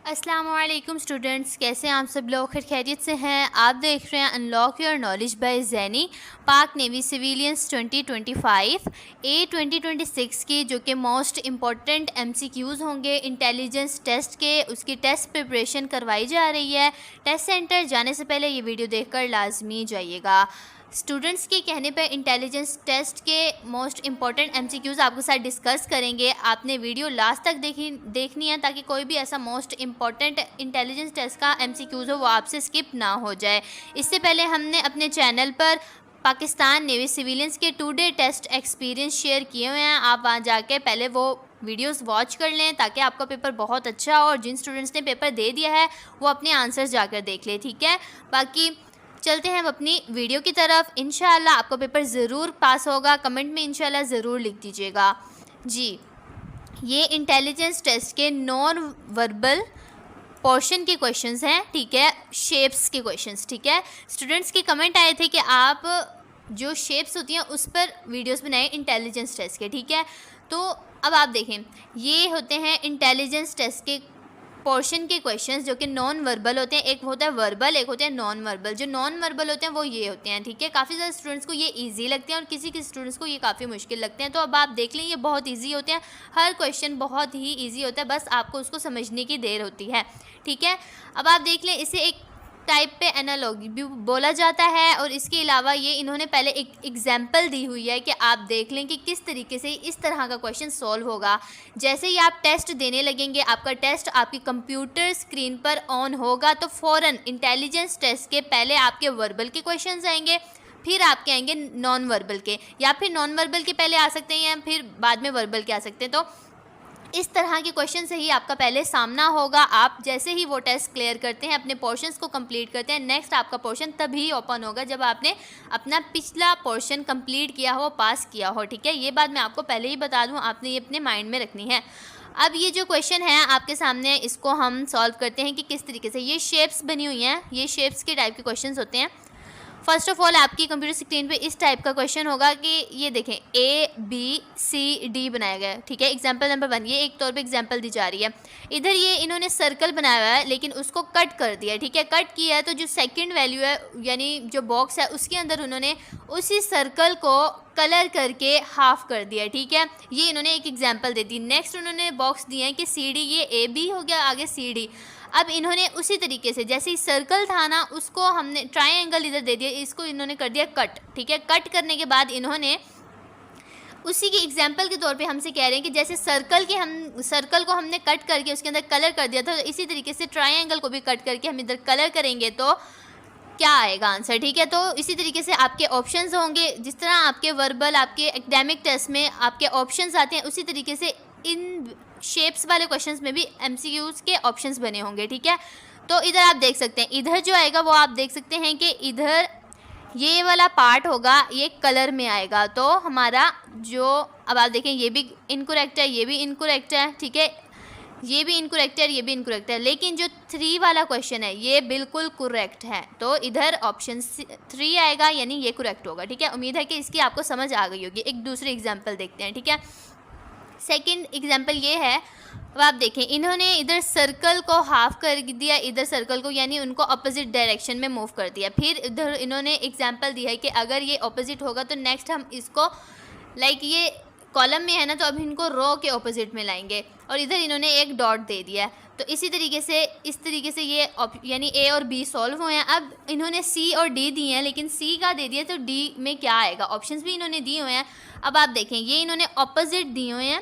अस्सलाम वालेकुम स्टूडेंट्स, कैसे हैं आप सब लोग? खैरियत से हैं? आप देख रहे हैं अनलॉक योर नॉलेज बाय ज़ैनी पाक नेवी सिविलियंस 2025 2026 की, जो कि मोस्ट इम्पॉर्टेंट MCQs होंगे इंटेलिजेंस टेस्ट के। उसकी टेस्ट प्रिपरेशन करवाई जा रही है। टेस्ट सेंटर जाने से पहले ये वीडियो देखकर लाजमी जाइएगा। स्टूडेंट्स के कहने पर इंटेलिजेंस टेस्ट के मोस्ट इम्पॉर्टेंट MCQs आपके साथ डिस्कस करेंगे। आपने वीडियो लास्ट तक देखनी है ताकि कोई भी ऐसा मोस्ट इम्पॉर्टेंट इंटेलिजेंस टेस्ट का MCQs हो वो आपसे स्किप ना हो जाए। इससे पहले हमने अपने चैनल पर पाकिस्तान नेवी सिविलियंस के 2 डे टेस्ट एक्सपीरियंस शेयर किए हुए हैं। आप वहाँ जाके पहले वो वीडियोस वॉच कर लें ताकि आपका पेपर बहुत अच्छा हो, और जिन स्टूडेंट्स ने पेपर दे दिया है वो अपने आंसर्स जाकर देख लें, ठीक है। बाकी चलते हैं हम अपनी वीडियो की तरफ। इंशाल्लाह आपका पेपर ज़रूर पास होगा। कमेंट में इंशाल्लाह ज़रूर लिख दीजिएगा जी। ये इंटेलिजेंस टेस्ट के नॉन वर्बल पोर्शन के क्वेश्चंस हैं, ठीक है, शेप्स के क्वेश्चंस, ठीक है। स्टूडेंट्स के कमेंट आए थे कि आप जो शेप्स होती हैं उस पर वीडियोस बनाएं इंटेलिजेंस टेस्ट के, ठीक है। तो अब आप देखें, ये होते हैं इंटेलिजेंस टेस्ट के पोर्शन के क्वेश्चंस जो कि नॉन वर्बल होते हैं। एक होता है वर्बल, एक होता है नॉन वर्बल। जो नॉन वर्बल होते हैं वो ये होते हैं, ठीक है। काफ़ी ज़्यादा स्टूडेंट्स को ये इजी लगते हैं और किसी किसी स्टूडेंट्स को ये काफ़ी मुश्किल लगते हैं। तो अब आप देख लें, ये बहुत इजी होते हैं। हर क्वेश्चन बहुत ही इजी होता है, बस आपको उसको समझने की देर होती है, ठीक है। अब आप देख लें, इसे एक टाइप पे एनालॉगी भी बोला जाता है, और इसके अलावा ये इन्होंने पहले एक एग्जाम्पल दी हुई है कि आप देख लें कि किस तरीके से इस तरह का क्वेश्चन सॉल्व होगा। जैसे ही आप टेस्ट देने लगेंगे, आपका टेस्ट आपकी कंप्यूटर स्क्रीन पर ऑन होगा तो फ़ौरन इंटेलिजेंस टेस्ट के पहले आपके वर्बल के क्वेश्चंस आएंगे, फिर आपके आएंगे नॉन वर्बल के, या फिर नॉन वर्बल के पहले आ सकते हैं या फिर बाद में वर्बल के आ सकते हैं। तो इस तरह के क्वेश्चन से ही आपका पहले सामना होगा। आप जैसे ही वो टेस्ट क्लियर करते हैं, अपने पोर्शंस को कंप्लीट करते हैं, नेक्स्ट आपका पोर्शन तभी ओपन होगा जब आपने अपना पिछला पोर्शन कंप्लीट किया हो, पास किया हो, ठीक है। ये बात मैं आपको पहले ही बता दूं, आपने ये अपने माइंड में रखनी है। अब ये जो क्वेश्चन है आपके सामने, इसको हम सॉल्व करते हैं कि किस तरीके से। ये शेप्स बनी हुई हैं, ये शेप्स के टाइप के क्वेश्चन होते हैं। फर्स्ट ऑफ ऑल आपकी कंप्यूटर स्क्रीन पे इस टाइप का क्वेश्चन होगा कि ये देखें ABCD बनाया गया है, ठीक है। एग्जांपल नंबर 1, ये एक तौर पे एग्जांपल दी जा रही है। इधर ये इन्होंने सर्कल बनाया हुआ है लेकिन उसको कट कर दिया, ठीक है। कट किया है तो जो सेकंड वैल्यू है यानी जो बॉक्स है उसके अंदर उन्होंने उसी सर्कल को कलर करके हाफ कर दिया, ठीक है। ये इन्होंने एक एग्जाम्पल दे दी। नेक्स्ट उन्होंने बॉक्स दिए हैं कि CD, ये AB हो गया, आगे CD। अब इन्होंने उसी तरीके से जैसे ही सर्कल था ना, उसको हमने ट्रायंगल इधर दे दिया, इसको इन्होंने कर दिया कट, ठीक है। कट करने के बाद इन्होंने उसी की एग्जाम्पल के तौर पे हमसे कह रहे हैं कि जैसे सर्कल को हमने कट करके उसके अंदर कलर कर दिया था, तो इसी तरीके से ट्रायंगल को भी कट करके हम इधर कलर करेंगे तो क्या आएगा आंसर, ठीक है। तो इसी तरीके से आपके ऑप्शंस होंगे। जिस तरह आपके वर्बल, आपके एकेडमिक टेस्ट में आपके ऑप्शंस आते हैं, उसी तरीके से इन शेप्स वाले क्वेश्चंस में भी MCQs के ऑप्शंस बने होंगे, ठीक है। तो इधर आप देख सकते हैं, इधर जो आएगा वो आप देख सकते हैं कि इधर ये वाला पार्ट होगा, ये कलर में आएगा। तो हमारा जो, अब आप देखें, ये भी इनकरेक्ट है, ये भी इनकरेक्ट है, ठीक है। ये भी इनकरेक्ट है, ये भी इनकरेक्ट है, लेकिन जो 3 वाला क्वेश्चन है ये बिल्कुल करेक्ट है। तो इधर ऑप्शन 3 आएगा, यानी ये करेक्ट होगा, ठीक है। उम्मीद है कि इसकी आपको समझ आ गई होगी। एक दूसरी एग्जाम्पल देखते हैं, ठीक है। सेकंड एग्जाम्पल ये है, अब आप देखें, इन्होंने इधर सर्कल को हाफ कर दिया, इधर सर्कल को, यानी उनको अपोजिट डायरेक्शन में मूव कर दिया। फिर इधर इन्होंने एग्जाम्पल दिया है कि अगर ये अपोजिट होगा तो नेक्स्ट हम इसको ये कॉलम में है ना, तो अब इनको रो के ऑपोजिट में लाएंगे, और इधर इन्होंने एक डॉट दे दिया है। तो इसी तरीके से इस तरीके से ये यानी A और B सॉल्व हुए हैं। अब इन्होंने C और D दिए हैं, लेकिन C का दे दिया तो D में क्या आएगा, ऑप्शंस भी इन्होंने दिए हुए हैं। अब आप देखें, ये इन्होंने ऑपोजिट दिए हुए हैं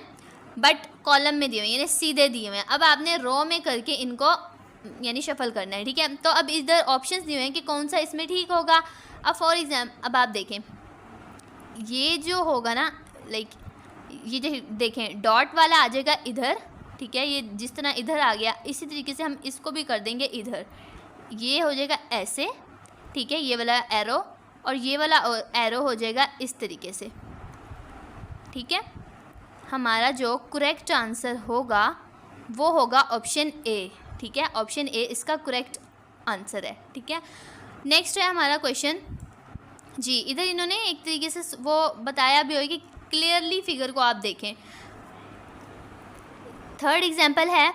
बट कॉलम में दिए हुए हैं, यानी सीधे दिए हुए हैं। अब आपने रो में करके इनको यानी शफल करना है, ठीक है। तो अब इधर ऑप्शंस दिए हुए हैं कि कौन सा इसमें ठीक होगा। अब फॉर एग्जाम्पल, अब आप देखें, ये जो होगा ना, ये जो देखें डॉट वाला आ जाएगा इधर, ठीक है। ये जिस तरह इधर आ गया, इसी तरीके से हम इसको भी कर देंगे इधर, ये हो जाएगा ऐसे, ठीक है। ये वाला एरो और ये वाला एरो हो जाएगा इस तरीके से, ठीक है। हमारा जो करेक्ट आंसर होगा वो होगा ऑप्शन A, ठीक है। ऑप्शन A इसका करेक्ट आंसर है, ठीक है। नेक्स्ट है हमारा क्वेश्चन जी। इधर इन्होंने एक तरीके से वो बताया भी होगा कि क्लियरली फिगर को आप देखें। थर्ड एग्जाम्पल है,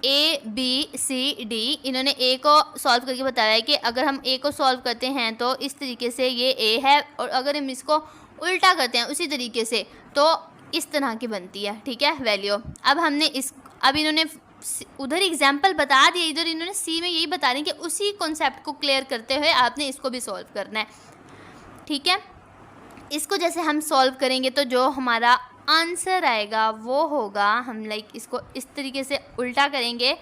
A B C D, इन्होंने A को सॉल्व करके बताया है कि अगर हम A को सॉल्व करते हैं तो इस तरीके से ये A है, और अगर हम इसको उल्टा करते हैं उसी तरीके से तो इस तरह की बनती है, ठीक है, वैल्यू। अब इन्होंने उधर एग्जाम्पल बता दिया, इधर इन्होंने सी में यही बता रहे हैं कि उसी कॉन्सेप्ट को क्लियर करते हुए आपने इसको भी सॉल्व करना है, ठीक है। इसको जैसे हम सॉल्व करेंगे तो जो हमारा आंसर आएगा वो होगा, हम इसको इस तरीके से उल्टा करेंगे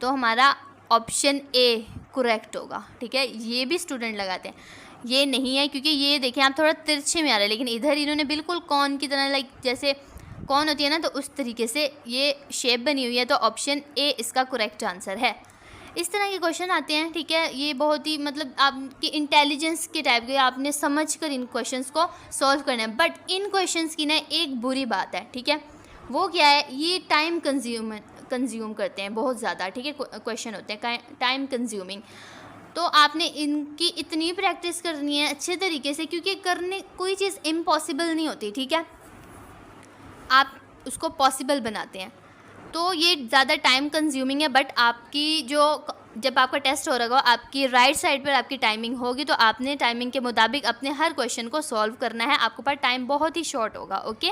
तो हमारा ऑप्शन ए करेक्ट होगा, ठीक है। ये भी स्टूडेंट लगाते हैं, ये नहीं है क्योंकि ये देखें आप थोड़ा तिरछे में आ रहा है, लेकिन इधर इन्होंने बिल्कुल कॉर्न की तरह जैसे कौन होती है ना, तो उस तरीके से ये शेप बनी हुई है, तो ऑप्शन ए इसका करेक्ट आंसर है। इस तरह के क्वेश्चन आते हैं, ठीक है। ये बहुत ही मतलब आपकी इंटेलिजेंस के टाइप के, आपने समझ कर इन क्वेश्चंस को सॉल्व करना है। बट इन क्वेश्चंस की ना एक बुरी बात है, ठीक है, वो क्या है, ये टाइम कंज्यूम करते हैं बहुत ज़्यादा, ठीक है। क्वेश्चन होते हैं टाइम कंज्यूमिंग, तो आपने इनकी इतनी प्रैक्टिस करनी है अच्छे तरीके से, क्योंकि करने कोई चीज़ इम्पॉसिबल नहीं होती, ठीक है, आप उसको पॉसिबल बनाते हैं। तो ये ज़्यादा टाइम कंज्यूमिंग है, बट आपकी जब आपका टेस्ट हो रहा होगा, आपकी राइट साइड पर आपकी टाइमिंग होगी, तो आपने टाइमिंग के मुताबिक अपने हर क्वेश्चन को सॉल्व करना है, आपके पास टाइम बहुत ही शॉर्ट होगा, ओके।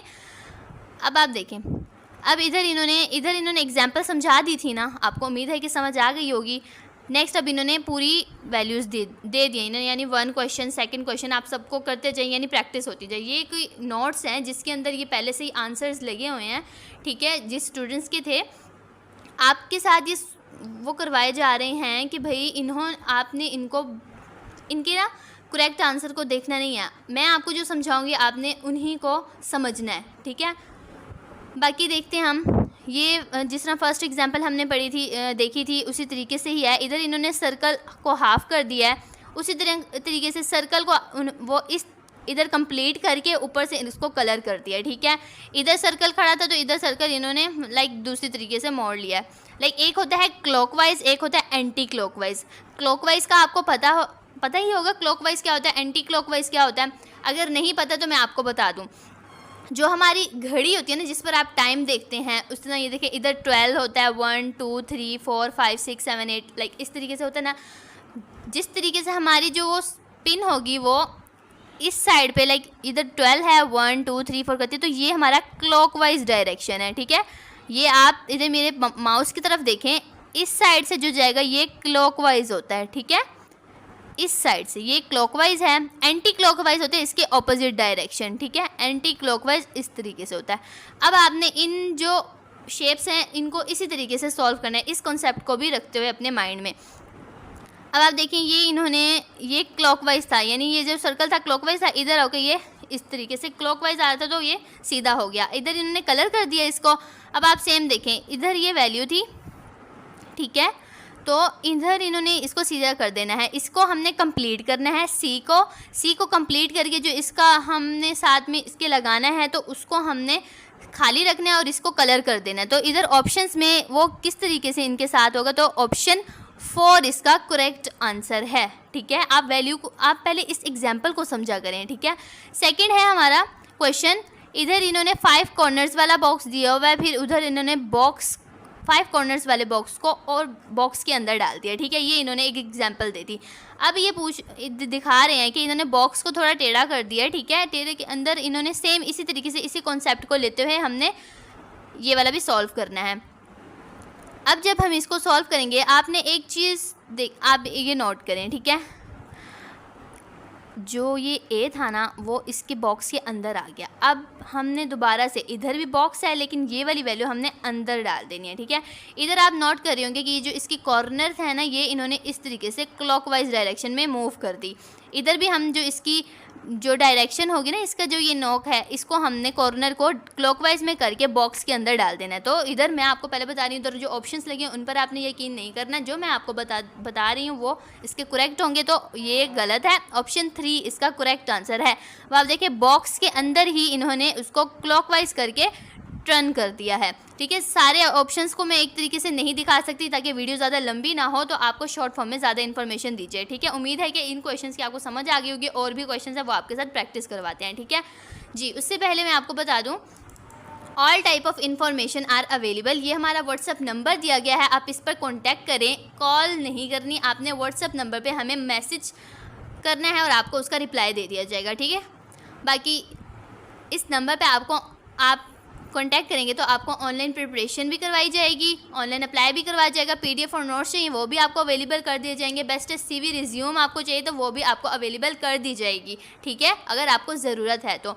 अब आप देखें, अब इधर इन्होंने एग्जाम्पल समझा दी थी ना, आपको उम्मीद है कि समझ आ गई होगी। नेक्स्ट अब इन्होंने पूरी वैल्यूज़ दे दिए इन्होंने, यानी 1 क्वेश्चन 2nd क्वेश्चन आप सबको करते जाइए, यानी प्रैक्टिस होती जाए। ये कोई नोट्स हैं जिसके अंदर ये पहले से ही आंसर्स लगे हुए हैं, ठीक है, जिस स्टूडेंट्स के थे आपके साथ ये वो करवाए जा रहे हैं कि भाई आपने इनके ना करेक्ट आंसर को देखना नहीं है, मैं आपको जो समझाऊंगी आपने उन्हीं को समझना है, ठीक है। बाकी देखते हैं हम, ये जिस तरह फर्स्ट एग्जांपल हमने देखी थी उसी तरीके से ही है। इधर इन्होंने सर्कल को हाफ कर दिया है, उसी तरीके से सर्कल को वो इधर कंप्लीट करके ऊपर से इसको कलर कर दिया, ठीक है। इधर सर्कल खड़ा था तो इधर सर्कल इन्होंने दूसरी तरीके से मोड़ लिया है। एक होता है क्लॉकवाइज, एक होता है एंटी क्लॉकवाइज। क्लॉकवाइज का आपको पता ही होगा, क्लॉकवाइज क्या होता है, एंटी क्लॉकवाइज क्या होता है। अगर नहीं पता तो मैं आपको बता दूँ, जो हमारी घड़ी होती है ना जिस पर आप टाइम देखते हैं, उस तरह ये देखिए इधर 12 होता है, 1 2 3 4 5 6 7 8 इस तरीके से होता है ना। जिस तरीके से हमारी जो वो पिन होगी वो इस साइड पे इधर 12 है, 1 2 3 4 करती है, तो ये हमारा क्लॉकवाइज डायरेक्शन है, ठीक है। ये आप इधर मेरे माउस की तरफ देखें, इस साइड से जो जाएगा ये क्लॉकवाइज होता है, ठीक है। इस साइड से ये क्लॉकवाइज है, एंटी क्लॉकवाइज होते हैं इसके ऑपोजिट डायरेक्शन, ठीक है। एंटी क्लॉकवाइज इस तरीके से होता है। अब आपने इन जो शेप्स हैं इनको इसी तरीके से सॉल्व करना है, इस कॉन्सेप्ट को भी रखते हुए अपने माइंड में। अब आप देखें, ये क्लॉकवाइज था, यानी ये जो सर्कल था क्लॉकवाइज था, इधर होकर ये इस तरीके से क्लॉकवाइज आ रहा था तो ये सीधा हो गया, इधर इन्होंने कलर कर दिया इसको। अब आप सेम देखें, इधर ये वैल्यू थी, ठीक है, तो इधर इन्होंने इसको सीधा कर देना है, इसको हमने कंप्लीट करना है। सी को कंप्लीट करके जो इसका हमने साथ में इसके लगाना है तो उसको हमने खाली रखना है और इसको कलर कर देना है। तो इधर ऑप्शंस में वो किस तरीके से इनके साथ होगा, तो ऑप्शन 4 इसका करेक्ट आंसर है, ठीक है। आप पहले इस एग्जाम्पल को समझा करें, ठीक है। सेकेंड है हमारा क्वेश्चन, इधर इन्होंने 5 कॉर्नर्स वाला बॉक्स दिया हुआ है, फिर उधर इन्होंने 5 कॉर्नर्स वाले बॉक्स को और बॉक्स के अंदर डाल दिया, ठीक है। ये इन्होंने एक एग्जांपल दे दी। अब ये दिखा रहे हैं कि इन्होंने बॉक्स को थोड़ा टेढ़ा कर दिया, ठीक है। टेढ़े के अंदर इन्होंने सेम इसी तरीके से इसी कॉन्सेप्ट को लेते हुए हमने ये वाला भी सॉल्व करना है। अब जब हम इसको सॉल्व करेंगे, आपने एक चीज़ आप ये नोट करें, ठीक है। जो ये ए था ना वो इसके बॉक्स के अंदर आ गया। अब हमने दोबारा से, इधर भी बॉक्स है लेकिन ये वाली वैल्यू हमने अंदर डाल देनी है, ठीक है। इधर आप नोट कर रहे होंगे कि ये जो इसकी कॉर्नर है ना, ये इन्होंने इस तरीके से क्लॉकवाइज डायरेक्शन में मूव कर दी। इधर भी हम जो इसकी जो डायरेक्शन होगी ना, इसका जो ये नोक है, इसको हमने कॉर्नर को क्लॉकवाइज में करके बॉक्स के अंदर डाल देना है। तो इधर मैं आपको पहले बता रही हूँ, इधर जो ऑप्शंस लगे हैं उन पर आपने यकीन नहीं करना, जो मैं आपको बता रही हूँ वो इसके करेक्ट होंगे, तो ये गलत है। ऑप्शन 3 इसका करेक्ट आंसर है। अब आप देखिए बॉक्स के अंदर ही इन्होंने उसको क्लॉकवाइज करके टर्न कर दिया है, ठीक है। सारे ऑप्शंस को मैं एक तरीके से नहीं दिखा सकती ताकि वीडियो ज़्यादा लंबी ना हो, तो आपको शॉर्ट फॉर्म में ज़्यादा इन्फॉर्मेशन दीजिए, ठीक है। उम्मीद है कि इन क्वेश्चंस की आपको समझ आ गई होगी, और भी क्वेश्चंस है वो आपके साथ प्रैक्टिस करवाते हैं, ठीक है जी। उससे पहले मैं आपको बता दूं, all type of information are available. ये हमारा व्हाट्सअप नंबर दिया गया है, आप इस पर कॉन्टैक्ट करें। कॉल नहीं करनी, आपने व्हाट्सअप नंबर पे हमें मैसेज करना है और आपको उसका रिप्लाई दे दिया जाएगा, ठीक है। बाकी इस नंबर पे आप कॉन्टैक्ट करेंगे तो आपको ऑनलाइन प्रिपरेशन भी करवाई जाएगी, ऑनलाइन अप्लाई भी करवाया जाएगा। PDF और नोट्स चाहिए वो भी आपको अवेलेबल कर दिए जाएंगे। बेस्ट CV रिज्यूम आपको चाहिए तो वो भी आपको अवेलेबल कर दी जाएगी, ठीक है, अगर आपको ज़रूरत है तो।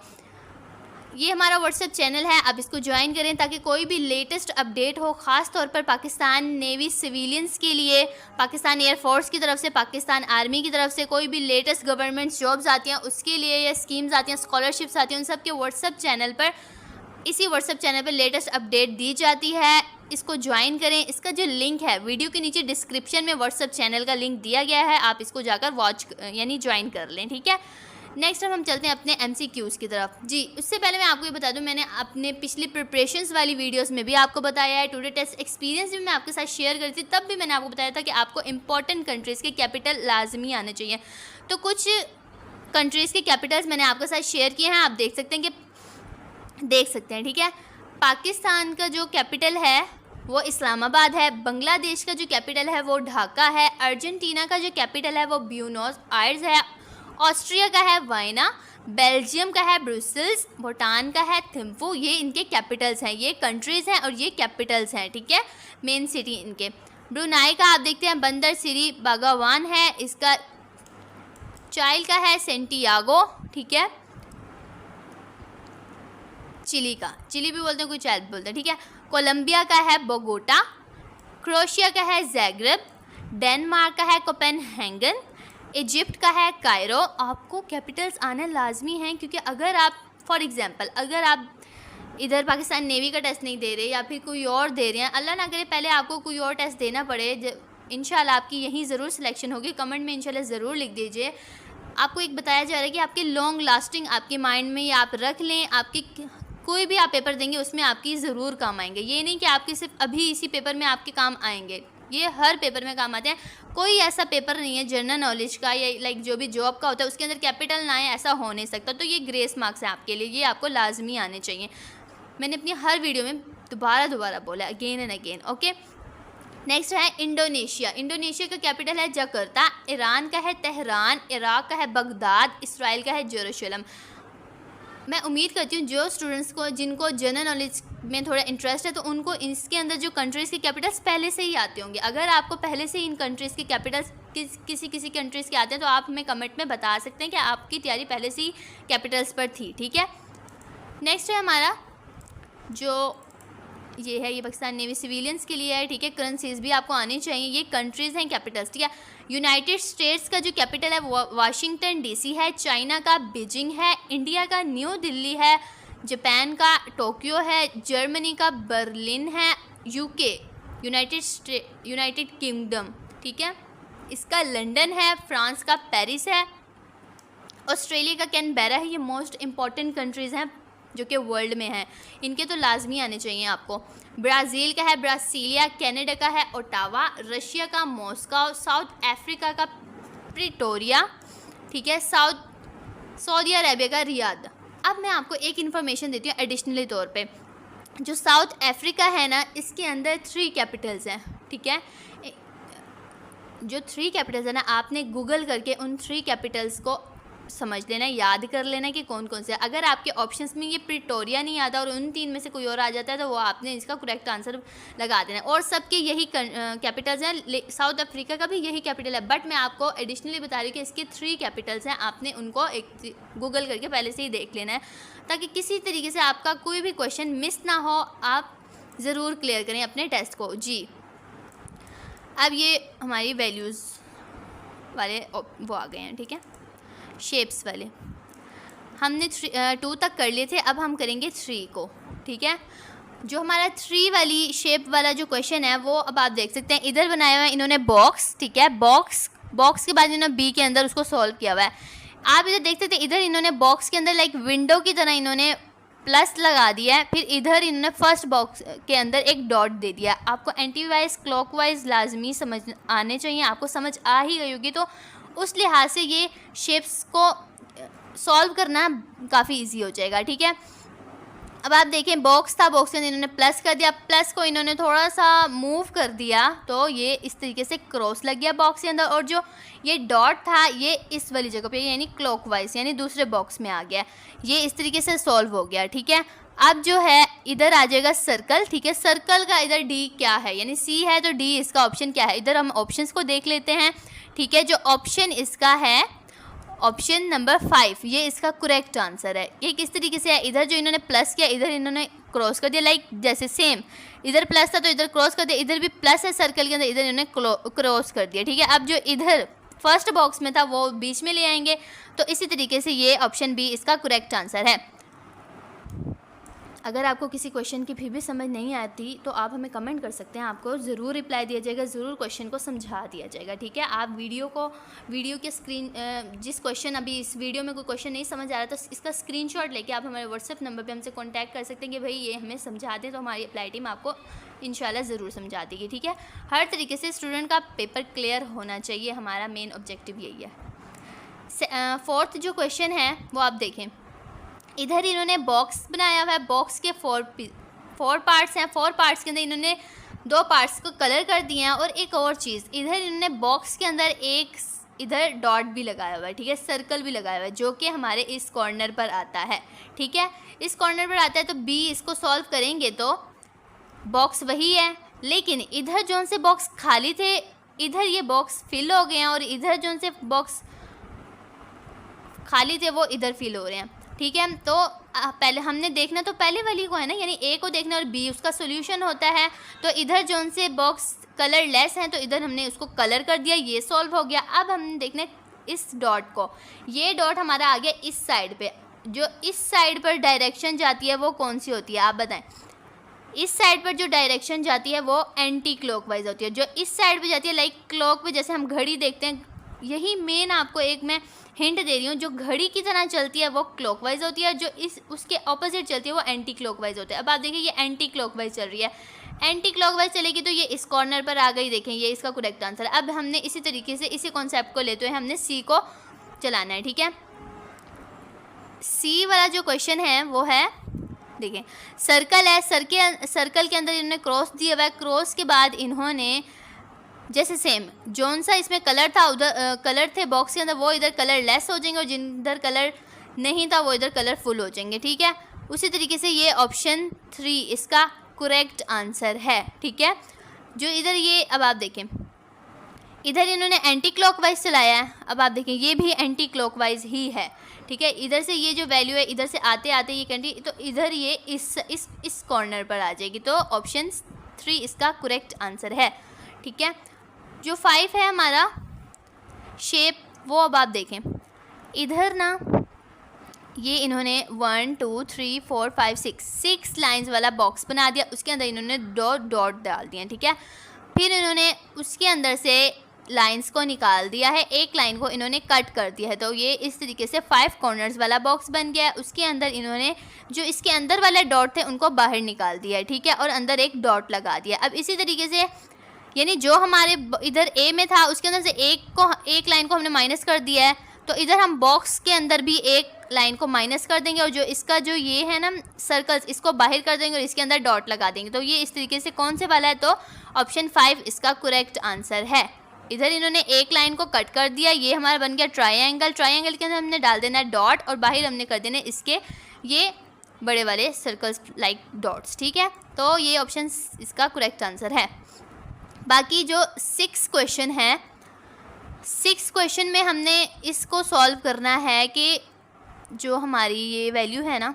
ये हमारा व्हाट्सएप चैनल है, आप इसको ज्वाइन करें ताकि कोई भी लेटेस्ट अपडेट हो, ख़ास तौर पर पाकिस्तान नेवी सिविलियंस के लिए, पाकिस्तान एयरफोर्स की तरफ से, पाकिस्तान आर्मी की तरफ से कोई भी लेटेस्ट गवर्नमेंट जॉब्स आती हैं उसके लिए, या स्कीम्स आती हैं, स्कॉलरशिप्स आती हैं, उन सब के व्हाट्सएप चैनल पर, इसी व्हाट्सएप चैनल पर लेटेस्ट अपडेट दी जाती है। इसको ज्वाइन करें। इसका जो लिंक है वीडियो के नीचे डिस्क्रिप्शन में व्हाट्सएप चैनल का लिंक दिया गया है, आप इसको जाकर वॉच यानी ज्वाइन कर लें, ठीक है। नेक्स्ट हम चलते हैं अपने MCQs की तरफ। जी, उससे पहले मैं आपको ये बता दूं, मैंने अपने पिछली प्रिपरेशंस वाली वीडियोस में भी आपको बताया है, टुडे टेस्ट एक्सपीरियंस भी मैं आपके साथ शेयर करी थी, तब भी मैंने आपको बताया था कि आपको इंपॉर्टेंट कंट्रीज़ के कैपिटल लाजमी आने चाहिए। तो कुछ कंट्रीज़ के कैपिटल्स मैंने आपके साथ शेयर किए हैं, आप देख सकते हैं, ठीक है। पाकिस्तान का जो कैपिटल है वो इस्लामाबाद है। बांग्लादेश का जो कैपिटल है वो ढाका है। अर्जेंटीना का जो कैपिटल है वो ब्यूनोस आयर्स है। ऑस्ट्रिया का है वाइना। बेल्जियम का है ब्रुसेल्स। भूटान का है थिम्फू। ये इनके कैपिटल्स हैं, ये कंट्रीज़ हैं और ये कैपिटल्स हैं, ठीक है, मेन सिटी इनके। ब्रुनाई का आप देखते हैं बंदर सिरी बागावान है। इसका चाइल का है सेंटियागो, ठीक है। चिली भी बोलते हैं, कोई चाइल बोलते हैं, ठीक है। कोलंबिया का है बोगोटा। क्रोएशिया का है ज़ैग्रेब। डेनमार्क का है कोपेनहेगन। इजिप्ट का है कायरो। आपको कैपिटल्स आने लाजमी हैं, क्योंकि अगर आप फॉर एग्जांपल अगर आप इधर पाकिस्तान नेवी का टेस्ट नहीं दे रहे या फिर कोई और दे रहे हैं, अल्लाह ना करे पहले आपको कोई और टेस्ट देना पड़े, इंशाल्लाह आपकी यहीं ज़रूर सिलेक्शन होगी। कमेंट में इंशाल्लाह ज़रूर लिख दीजिए। आपको एक बताया जा रहा है कि आपकी लॉन्ग लास्टिंग आपके माइंड में, या आप रख लें, आपकी कोई भी आप पेपर देंगे उसमें आपकी ज़रूर काम आएंगे। ये नहीं कि आपके सिर्फ अभी इसी पेपर में आपके काम आएंगे, ये हर पेपर में काम आते हैं। कोई ऐसा पेपर नहीं है जनरल नॉलेज का या लाइक जो भी जॉब का होता है उसके अंदर कैपिटल ना आए, ऐसा हो नहीं सकता। तो ये ग्रेस मार्क्स है आपके लिए, ये आपको लाजमी आने चाहिए। मैंने अपनी हर वीडियो में दोबारा बोला, again and again, okay. Next है इंडोनेशिया। इंडोनेशिया का कैपिटल है जकार्ता। ईरान का है तेहरान। इराक का है बगदाद। इसराइल का है जेरूसलम। मैं उम्मीद करती हूँ जो स्टूडेंट्स को, जिनको जनरल नॉलेज में थोड़ा इंटरेस्ट है, तो उनको इसके अंदर जो कंट्रीज़ के कैपिटल्स पहले से ही आते होंगे। अगर आपको पहले से ही इन कंट्रीज़ के कैपिटल्स किसी कंट्रीज़ के आते हैं तो आप हमें कमेंट में बता सकते हैं कि आपकी तैयारी पहले से ही कैपिटल्स पर थी, ठीक है। नेक्स्ट है हमारा जो ये है, ये पाकिस्तान नेवी सिविलियंस के लिए है, ठीक है। करेंसीज भी आपको आनी चाहिए। ये कंट्रीज़ हैं कैपिटल्स, ठीक है। यूनाइटेड स्टेट्स का जो कैपिटल है वाशिंगटन DC है। चाइना का बीजिंग है। इंडिया का न्यू दिल्ली है। जापान का टोक्यो है। जर्मनी का बर्लिन है। UK यूनाइटेड किंगडम, ठीक है, इसका लंदन है। फ्रांस का पेरिस है। ऑस्ट्रेलिया का कैनबेरा है। ये मोस्ट इम्पॉर्टेंट कंट्रीज़ हैं जो कि वर्ल्ड में है, इनके तो लाजमी आने चाहिए आपको। ब्राज़ील का है ब्रासीलिया। कनाडा का है ओटावा। रशिया का मॉस्को। साउथ अफ्रीका का प्रिटोरिया, ठीक है। सऊदी अरेबिया का रियाद। अब मैं आपको एक इन्फॉर्मेशन देती हूँ एडिशनली तौर पे। जो साउथ अफ्रीका है ना, इसके अंदर 3 कैपिटल्स हैं, ठीक है। जो 3 कैपिटल्स हैं ना, आपने गूगल करके उन 3 कैपिटल्स को समझ लेना, याद कर लेना कि कौन कौन से। अगर आपके ऑप्शंस में ये प्रिटोरिया नहीं आता और उन 3 में से कोई और आ जाता है तो वो आपने इसका करेक्ट आंसर लगा देना। और सबके यही कैपिटल्स हैं। साउथ अफ्रीका का भी यही कैपिटल है, बट मैं आपको एडिशनली बता रही हूँ कि इसके 3 कैपिटल्स हैं। आपने उनको एक गूगल करके पहले से ही देख लेना है, ताकि किसी तरीके से आपका कोई भी क्वेश्चन मिस ना हो। आप ज़रूर क्लियर करें अपने टेस्ट को। जी, अब ये हमारी वैल्यूज़ वाले वो आ गए हैं, ठीक है, शेप्स वाले। हमने 2 तक कर लिए थे, अब हम करेंगे 3 को, ठीक है। जो हमारा 3 वाली शेप वाला जो क्वेश्चन है वो अब आप देख सकते हैं, इधर बनाया हुआ है इन्होंने बॉक्स, ठीक है। बॉक्स के बाद इन्होंने बी के अंदर उसको सॉल्व किया हुआ है। आप इधर देख सकते हैं, इधर इन्होंने बॉक्स के अंदर लाइक विंडो की तरह इन्होंने प्लस लगा दिया है। फिर इधर इन्होंने फर्स्ट बॉक्स के अंदर एक डॉट दे दिया। आपको एंटी वाइज क्लॉकवाइज लाजमी समझ आने चाहिए, आपको समझ आ ही गई होगी। तो उस लिहाज से ये शेप्स को सॉल्व करना काफ़ी इजी हो जाएगा, ठीक है। अब आप देखें बॉक्स था, बॉक्स के अंदर इन्होंने प्लस कर दिया, प्लस को इन्होंने थोड़ा सा मूव कर दिया तो ये इस तरीके से क्रॉस लग गया बॉक्स के अंदर, और जो ये डॉट था ये इस वाली जगह पे यानी क्लॉकवाइज यानी दूसरे बॉक्स में आ गया। ये इस तरीके से सॉल्व हो गया, ठीक है। अब जो है इधर आ जाएगा सर्कल, ठीक है। सर्कल का इधर डी क्या है, यानी सी है तो डी इसका ऑप्शन क्या है, इधर हम ऑप्शंस को देख लेते हैं, ठीक है। जो ऑप्शन इसका है ऑप्शन नंबर 5, ये इसका करेक्ट आंसर है। ये किस तरीके से है, इधर जो इन्होंने प्लस किया इधर इन्होंने क्रॉस कर दिया, लाइक जैसे सेम इधर प्लस था तो इधर क्रॉस कर दिया, इधर भी प्लस है सर्कल के अंदर, इधर इन्होंने क्रॉस कर दिया, ठीक है। अब जो इधर फर्स्ट बॉक्स में था वो बीच में ले आएंगे, तो इसी तरीके से ये ऑप्शन बी इसका करेक्ट आंसर है। अगर आपको किसी क्वेश्चन की फिर भी समझ नहीं आती तो आप हमें कमेंट कर सकते हैं, आपको ज़रूर रिप्लाई दिया जाएगा, ज़रूर क्वेश्चन को समझा दिया जाएगा, ठीक है। आप वीडियो के स्क्रीन जिस क्वेश्चन अभी इस वीडियो में कोई क्वेश्चन नहीं समझ आ रहा तो इसका स्क्रीनशॉट लेके आप हमारे व्हाट्सएप नंबर पे हमसे कांटेक्ट कर सकते हैं कि भाई ये हमें समझा दें, तो हमारी अप्लाई टीम आपको इंशाल्लाह ज़रूर समझा देगी, ठीक है। हर तरीके से स्टूडेंट का पेपर क्लियर होना चाहिए, हमारा मेन ऑब्जेक्टिव यही है। फोर्थ जो क्वेश्चन है वो आप देखें, इधर इन्होंने बॉक्स बनाया हुआ है, बॉक्स के 4 पार्ट्स हैं, 4 पार्ट्स के अंदर इन्होंने 2 पार्ट्स को कलर कर दिए हैं, और एक और चीज़ इधर इन्होंने बॉक्स के अंदर एक इधर डॉट भी लगाया हुआ है, ठीक है, सर्कल भी लगाया हुआ है जो कि हमारे इस कॉर्नर पर आता है, ठीक है। इस कॉर्नर पर आता है तो बी इसको सॉल्व करेंगे तो बॉक्स वही है, लेकिन इधर जो से बॉक्स खाली थे इधर ये बॉक्स फिल हो गए हैं, और इधर जो से बॉक्स खाली थे वो इधर फिल हो रहे हैं, ठीक है। तो पहले हमने देखना तो पहले वाली को है ना, यानी ए को देखना और बी उसका सॉल्यूशन होता है। तो इधर जो से बॉक्स कलर लेस हैं तो इधर हमने उसको कलर कर दिया, ये सॉल्व हो गया। अब हमने देखना इस डॉट को, ये डॉट हमारा आ गया इस साइड पे, जो इस साइड पर डायरेक्शन जाती है वो कौन सी होती है आप बताएं। इस साइड पर जो डायरेक्शन जाती है वो एंटी क्लॉकवाइज होती है, जो इस साइड पे जाती है लाइक क्लॉक पे, जैसे हम घड़ी देखते हैं, यही मेन आपको एक मैं हिंट दे रही हूँ, जो घड़ी की तरह चलती है वो क्लॉकवाइज होती है, जो उसके ऑपोजिट चलती है वो एंटी क्लॉकवाइज होती है। अब आप देखिए ये एंटी क्लॉकवाइज चल रही है, एंटी क्लॉकवाइज चलेगी तो ये इस कॉर्नर पर आ गई, देखें ये इसका करेक्ट आंसर है। अब हमने इसी तरीके से इसी कॉन्सेप्ट को लेते हुए हमने सी को चलाना है, ठीक है। सी वाला जो क्वेश्चन है वो है, देखें सर्कल है, सर्कल के अंदर इन्होंने क्रॉस दिया हुआ है, क्रॉस के बाद इन्होंने जैसे सेम जोन सा इसमें कलर था उधर कलर थे बॉक्स के अंदर वो इधर कलर लेस हो जाएंगे, और जिधर कलर नहीं था वो इधर कलरफुल हो जाएंगे, ठीक है। उसी तरीके से ये ऑप्शन 3 इसका करेक्ट आंसर है, ठीक है। जो इधर ये अब आप देखें इधर इन्होंने एंटी क्लॉकवाइज चलाया है, अब आप देखें ये भी एंटी क्लॉकवाइज ही है, ठीक है। इधर से ये जो वैल्यू है इधर से आते आते ये कैंटी, तो इधर ये इस कॉर्नर पर आ जाएगी, तो ऑप्शन 3 इसका करेक्ट आंसर है, ठीक है। जो 5 है हमारा शेप, वो अब आप देखें इधर ना, ये इन्होंने 1 2 3 4 5 6 लाइंस वाला बॉक्स बना दिया, उसके अंदर इन्होंने डॉट डाल दिए, ठीक है। फिर इन्होंने उसके अंदर से लाइंस को निकाल दिया है, एक लाइन को इन्होंने कट कर दिया है, तो ये इस तरीके से 5 कॉर्नर्स वाला बॉक्स बन गया है। उसके अंदर इन्होंने जो इसके अंदर वाले डॉट थे उनको बाहर निकाल दिया है, ठीक है, और अंदर एक डॉट लगा दिया। अब इसी तरीके से यानी जो हमारे इधर ए में था उसके अंदर से एक लाइन को हमने माइनस कर दिया है, तो इधर हम बॉक्स के अंदर भी एक लाइन को माइनस कर देंगे, और जो इसका जो ये है ना सर्कल्स इसको बाहर कर देंगे और इसके अंदर डॉट लगा देंगे, तो ये इस तरीके से कौन से वाला है, तो ऑप्शन 5 इसका करेक्ट आंसर है। इधर इन्होंने एक लाइन को कट कर दिया, ये हमारा बन गया ट्रायंगल, ट्रायंगल के अंदर हमने डाल देना है डॉट, और बाहर हमने कर देना इसके ये बड़े वाले सर्कल्स लाइक डॉट्स, ठीक है। तो ये ऑप्शन इसका करेक्ट आंसर है। बाकी जो 6 क्वेश्चन है, 6 क्वेश्चन में हमने इसको सॉल्व करना है कि जो हमारी ये वैल्यू है ना,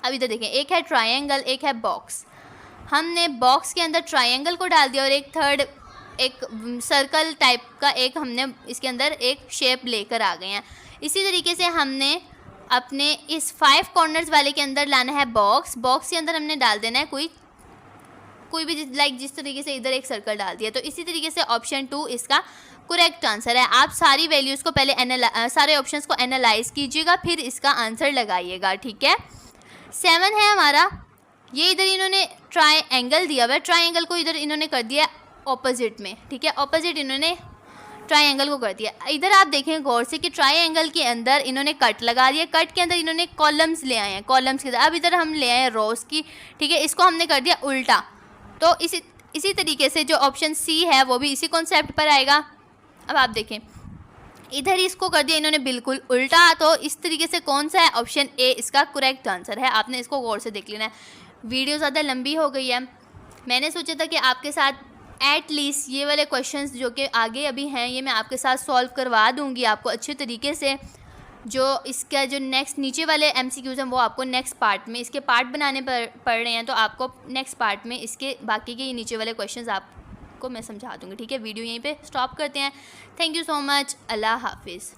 अब इधर देखें एक है ट्रायंगल एक है बॉक्स, हमने बॉक्स के अंदर ट्रायंगल को डाल दिया और एक थर्ड एक सर्कल टाइप का एक हमने इसके अंदर एक शेप लेकर आ गए हैं। इसी तरीके से हमने अपने इस 5 कॉर्नर्स वाले के अंदर लाना है बॉक्स, बॉक्स के अंदर हमने डाल देना है कोई भी लाइक जिस तरीके से इधर एक सर्कल डाल दिया, तो इसी तरीके से ऑप्शन 2 इसका करेक्ट आंसर है। आप सारी वैल्यूज़ को पहले सारे ऑप्शंस को एनालाइज कीजिएगा फिर इसका आंसर लगाइएगा, ठीक है। 7 है हमारा, ये इधर इन्होंने ट्रायंगल दिया हुआ है, ट्रायंगल को इधर इन्होंने कर दिया ऑपोजिट में, ठीक है, ऑपोजिट इन्होंने ट्रायंगल को कर दिया। इधर आप देखें गौर से कि ट्रायंगल के अंदर इन्होंने कट लगा दिया, कट के अंदर इन्होंने कॉलम्स ले आए हैं, कॉलम्स के अंदर अब इधर हम ले आए हैं रोज की, ठीक है, इसको हमने कर दिया उल्टा। तो इसी तरीके से जो ऑप्शन सी है वो भी इसी कॉन्सेप्ट पर आएगा। अब आप देखें इधर इसको कर दिया इन्होंने बिल्कुल उल्टा, तो इस तरीके से कौन सा है, ऑप्शन ए इसका करेक्ट आंसर है। आपने इसको गौर से देख लेना है। वीडियो ज़्यादा लंबी हो गई है, मैंने सोचा था कि आपके साथ एट लीस्ट ये वाले क्वेश्चंस जो कि आगे अभी हैं ये मैं आपके साथ सॉल्व करवा दूंगी आपको अच्छे तरीके से। जो इसका जो नेक्स्ट नीचे वाले एमसीक्यूज़ हैं वो आपको नेक्स्ट पार्ट में इसके पार्ट बनाने पड़ रहे हैं, तो आपको नेक्स्ट पार्ट में इसके बाकी के नीचे वाले क्वेश्चंस आपको मैं समझा दूंगी, ठीक है। वीडियो यहीं पे स्टॉप करते हैं। थैंक यू सो मच, अल्लाह हाफिज़।